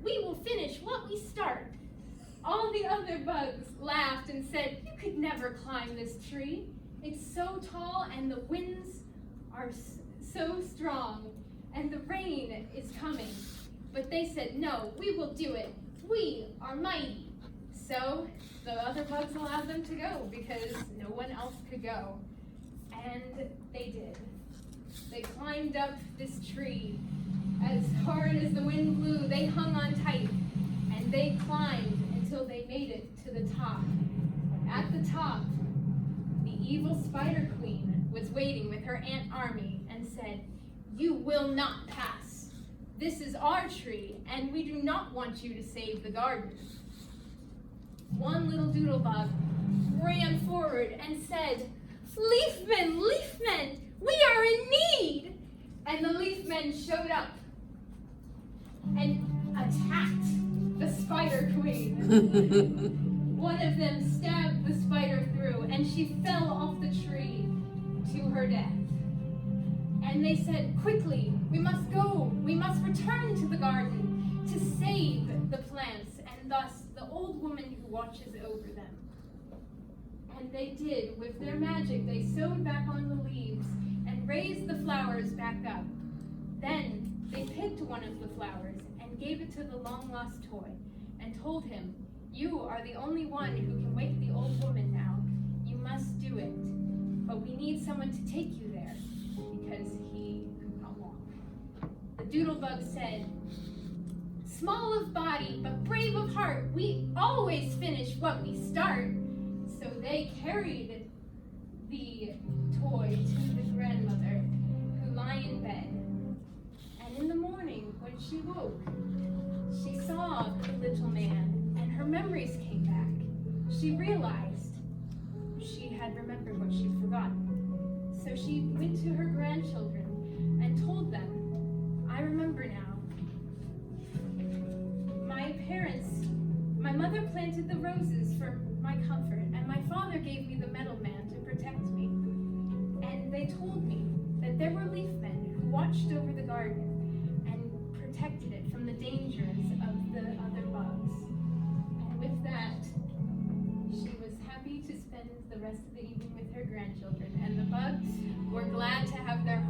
we will finish what we start. All the other bugs laughed and said, you could never climb this tree. It's so tall and the winds are so strong and the rain is coming. But they said, no, we will do it. We are mighty. So the other bugs allowed them to go because no one else could go. And they did. They climbed up this tree as hard as the wind blew. They hung on tight and they climbed until they made it to the top. At the top, the evil Spider Queen was waiting with her ant army and said, you will not pass. This is our tree, and we do not want you to save the garden. One little doodle bug ran forward and said, Leafmen, Leafmen, we are in need! And the Leafmen showed up and attacked the Spider Queen. One of them stabbed the spider through, and she fell off the tree to her death. And they said, quickly, we must go. We must return to the garden to save the plants and thus the old woman who watches over them. And they did. With their magic, they sewed back on the leaves and raised the flowers back up. Then they picked one of the flowers and gave it to the long-lost toy and told him, you are the only one who can wake the old woman now. You must do it. But we need someone to take you there because he could not walk. The doodlebug said, small of body, but brave of heart, we always finish what we start. So they carried the toy to the grandmother, who lay in bed. And in the morning, when she woke, she saw the little man, and her memories came back. She realized she had remembered what she'd forgotten. So she went to her grandchildren and told them, I remember now. My mother planted the roses for my comfort, and my father gave me the metal man to protect me. And they told me that there were leafmen who watched over the garden and protected it from the dangers of the other bugs. And with that, she was happy to spend the rest of the evening with her grandchildren, and the bugs were glad to have their